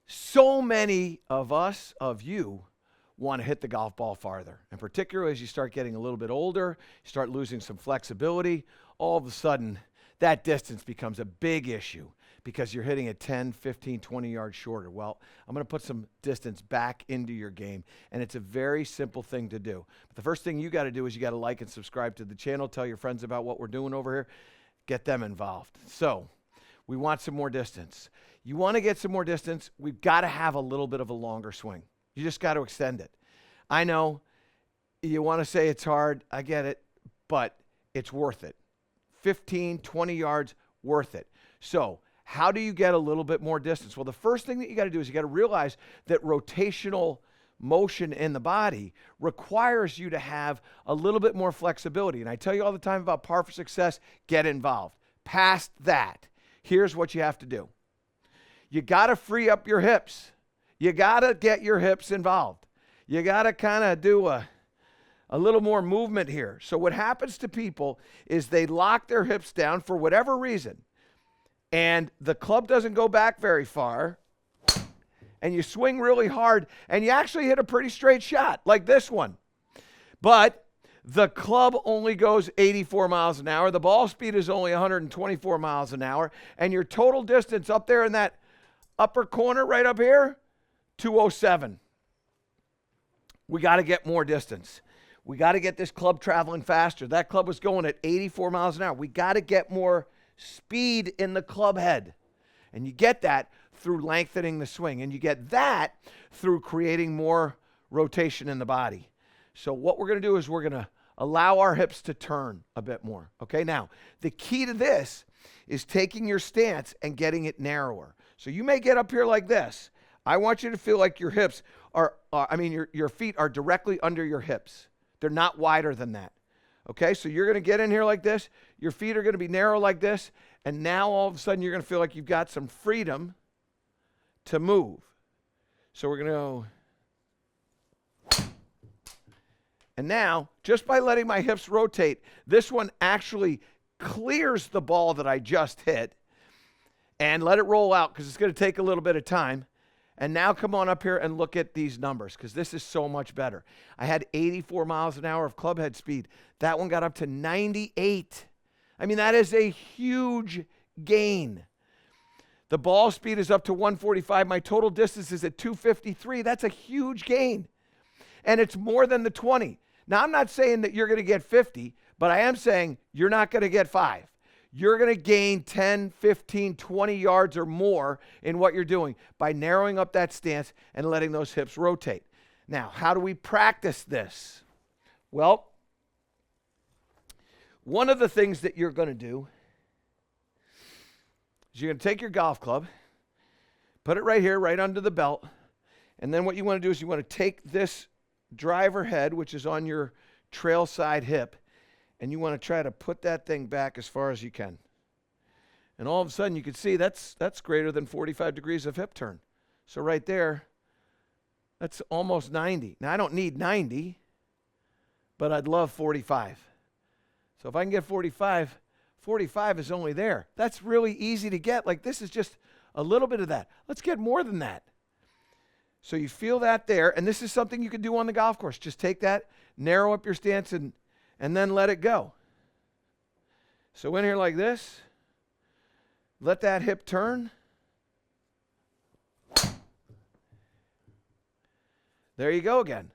So many of you, want to hit the golf ball farther. And particularly as you start getting a little bit older, you start losing some flexibility, all of a sudden that distance becomes a big issue because you're hitting it 10, 15, 20 yards shorter. Well, I'm going to put some distance back into your game, and it's a very simple thing to do. But the first thing you got to do is you got to like and subscribe to the channel, tell your friends about what we're doing over here, get them involved. So we want some more distance. You want to get some more distance, we've got to have a little bit of a longer swing. You just got to extend it. I know you want to say it's hard. I get it, but it's worth it. 15, 20 yards, worth it. So how do you get a little bit more distance? Well, the first thing that you got to do is you got to realize that rotational motion in the body requires you to have a little bit more flexibility. And I tell you all the time about par for success, get involved. Past that, here's what you have to do. You got to free up your hips. You got to get your hips involved. You got to kind of do a little more movement here. So what happens to people is they lock their hips down for whatever reason, and the club doesn't go back very far, and you swing really hard, and you actually hit a pretty straight shot, like this one. But the club only goes 84 miles an hour. The ball speed is only 124 miles an hour, and your total distance up there in that upper corner right up here, 207. We got to get more distance. We got to get this club traveling faster. That club was going at 84 miles an hour. We got to get more speed in the club head. And you get that through lengthening the swing. And you get that through creating more rotation in the body. So what we're going to do is we're going to allow our hips to turn a bit more. Okay, now, the key to this is taking your stance and getting it narrower. So you may get up here like this. I want you to feel like your hips your feet are directly under your hips. They're not wider than that. Okay, so you're going to get in here like this. Your feet are going to be narrow like this. And now all of a sudden you're going to feel like you've got some freedom to move. So we're going to go. And now, just by letting my hips rotate, this one actually clears the ball that I just hit. And let it roll out because it's going to take a little bit of time. And now come on up here and look at these numbers because this is so much better. I had 84 miles an hour of club head speed. That one got up to 98. I mean, that is a huge gain. The ball speed is up to 145. My total distance is at 253. That's a huge gain. And it's more than the 20. Now, I'm not saying that you're going to get 50, but I am saying you're not going to get 5. You're going to gain 10, 15, 20 yards or more in what you're doing by narrowing up that stance and letting those hips rotate. Now, how do we practice this? Well, one of the things that you're going to do is you're going to take your golf club, put it right here, right under the belt, and then what you want to do is you want to take this driver head, which is on your trail side hip, and you want to try to put that thing back as far as you can. And all of a sudden you can see that's greater than 45 degrees of hip turn. So right there, that's almost 90. Now I don't need 90, but I'd love 45. So if I can get 45, 45 is only there. That's really easy to get. Like this is just a little bit of that. Let's get more than that. So you feel that there, and this is something you can do on the golf course. Just take that, narrow up your stance, and then let it go. So in here like this, let that hip turn. There you go again.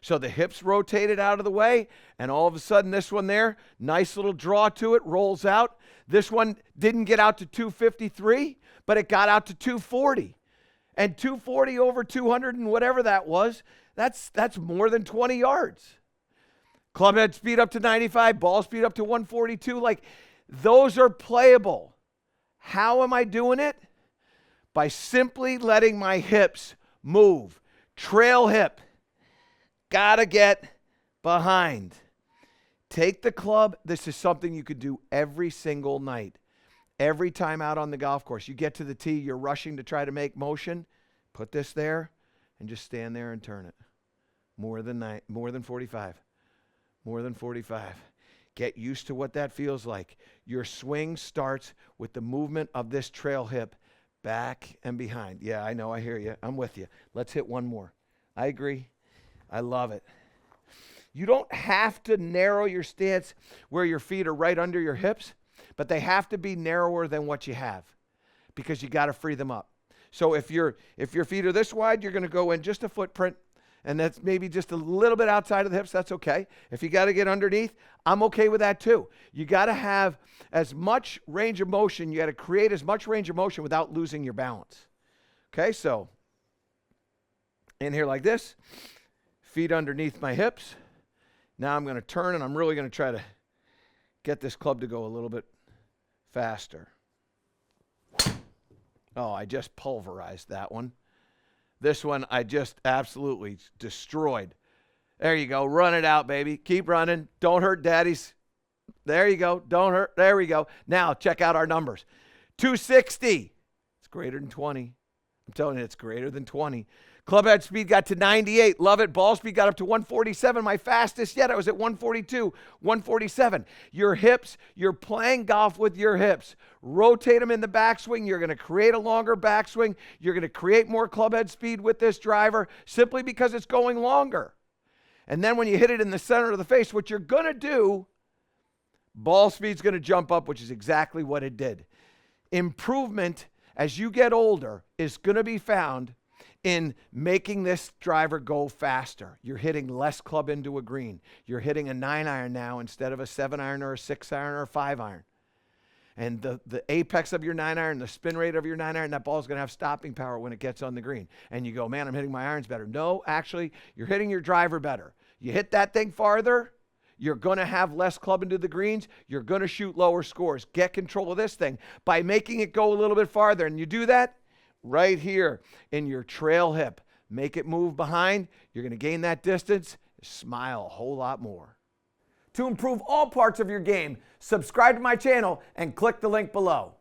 So the hips rotated out of the way, and all of a sudden this one there, nice little draw to it, rolls out. This one didn't get out to 253, but it got out to 240. And 240 over 200 and whatever that was, that's more than 20 yards. Club head speed up to 95, ball speed up to 142. Like, those are playable. How am I doing it? By simply letting my hips move. Trail hip. Gotta get behind. Take the club. This is something you could do every single night. Every time out on the golf course. You get to the tee, you're rushing to try to make motion. Put this there and just stand there and turn it. More than 45. More than 45. Get used to what that feels like. Your swing starts with the movement of this trail hip Back and behind. Yeah, I know. I hear you. I'm with you. Let's hit one more. I agree. I love it. You don't have to narrow your stance where your feet are right under your hips, but they have to be narrower than what you have because you got to free them up. So if your feet are this wide, you're going to go in just a footprint, and that's maybe just a little bit outside of the hips. That's okay. If you got to get underneath, I'm okay with that too. You got to have as much range of motion. You got to create as much range of motion without losing your balance. Okay, so in here like this, feet underneath my hips. Now I'm going to turn, and I'm really going to try to get this club to go a little bit faster. Oh, I just pulverized that one. This one I just absolutely destroyed. There you go. Run it out, baby. Keep running. Don't hurt daddies. There you go. Don't hurt. There we go. Now check out our numbers. 260. It's greater than 20. I'm telling you, it's greater than 20. Club head speed got to 98. Love it. Ball speed got up to 147. My fastest yet, I was at 142, 147. Your hips, you're playing golf with your hips. Rotate them in the backswing. You're going to create a longer backswing. You're going to create more club head speed with this driver simply because it's going longer. And then when you hit it in the center of the face, what you're going to do, ball speed's going to jump up, which is exactly what it did. Improvement as you get older is going to be found in making this driver go faster. You're hitting less club into a green. You're hitting a 9-iron now instead of a 7-iron or a 6-iron or a 5-iron. And the apex of your 9-iron, the spin rate of your 9-iron, that ball's going to have stopping power when it gets on the green. And you go, man, I'm hitting my irons better. No, actually, you're hitting your driver better. You hit that thing farther, you're going to have less club into the greens. You're going to shoot lower scores. Get control of this thing by making it go a little bit farther. And you do that right here in your trail hip. Make it move behind. You're going to gain that distance. Smile a whole lot more. To improve all parts of your game, subscribe to my channel and click the link below.